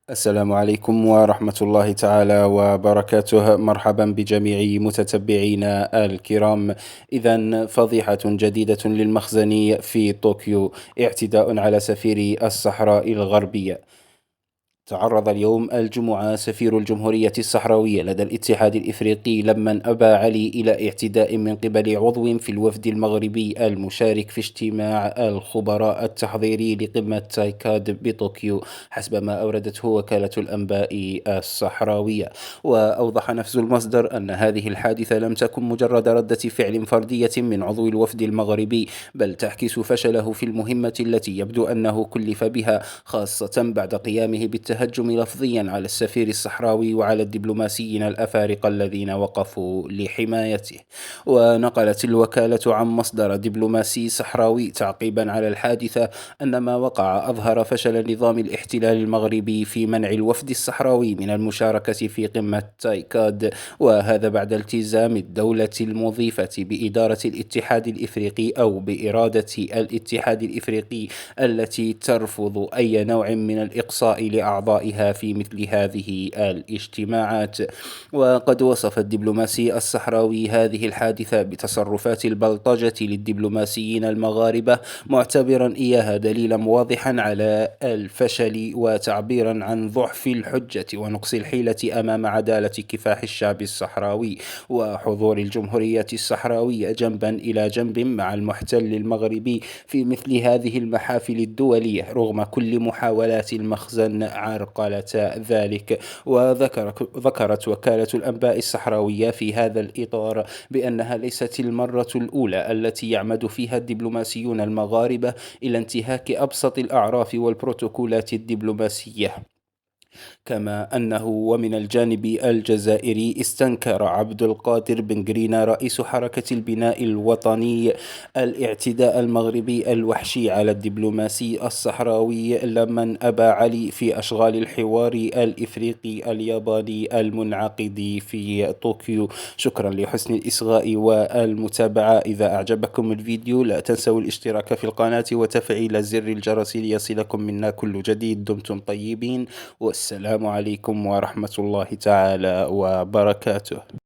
السلام عليكم ورحمة الله تعالى وبركاته. مرحبا بجميع متتبعينا الكرام. إذا فضيحة جديدة للمخزن في طوكيو: اعتداء على سفير الصحراء الغربية. تعرض اليوم الجمعة سفير الجمهورية الصحراوية لدى الاتحاد الإفريقي لمن أبا علي إلى اعتداء من قبل عضو في الوفد المغربي المشارك في اجتماع الخبراء التحضيري لقمة تايكاد بطوكيو، حسب ما أوردته وكالة الأنباء الصحراوية. وأوضح نفس المصدر أن هذه الحادثة لم تكن مجرد ردة فعل فردية من عضو الوفد المغربي، بل تعكس فشله في المهمة التي يبدو أنه كلف بها، خاصة بعد قيامه بالتهجم لفظيا على السفير الصحراوي وعلى الدبلوماسيين الأفارقة الذين وقفوا لحمايته. ونقلت الوكالة عن مصدر دبلوماسي صحراوي تعقيبا على الحادثة أن ما وقع أظهر فشل نظام الاحتلال المغربي في منع الوفد الصحراوي من المشاركة في قمة تايكاد، وهذا بعد التزام الدولة المضيفة بإدارة الاتحاد الإفريقي أو بإرادة الاتحاد الإفريقي التي ترفض أي نوع من الإقصاء لأعضائها في مثل هذه الاجتماعات. وقد وصف الدبلوماسي الصحراوي هذه الحادثة بتصرفات البلطجة للدبلوماسيين المغاربة، معتبرا إياها دليلا واضحا على الفشل وتعبيرا عن ضعف الحجة ونقص الحيلة أمام عدالة كفاح الشعب الصحراوي وحضور الجمهورية الصحراوية جنبا إلى جنب مع المحتل المغربي في مثل هذه المحافل الدولية، رغم كل محاولات المخزن عرقلة ذلك. وذكرت وكالة الأنباء الصحراوية في هذا الإطار بأنها ليست المرة الأولى التي يعمد فيها الدبلوماسيون المغاربة إلى انتهاك أبسط الأعراف والبروتوكولات الدبلوماسية. كما أنه ومن الجانب الجزائري استنكر عبد القادر بن قرينة رئيس حركة البناء الوطني الاعتداء المغربي الوحشي على الدبلوماسي الصحراوي لمن أبى علي في أشغال الحوار الإفريقي الياباني المنعقد في طوكيو. شكرا لحسن الإصغاء والمتابعة. إذا أعجبكم الفيديو لا تنسوا الاشتراك في القناة وتفعيل زر الجرس ليصلكم منا كل جديد. دمتم طيبين، والسلام عليكم ورحمة الله تعالى وبركاته.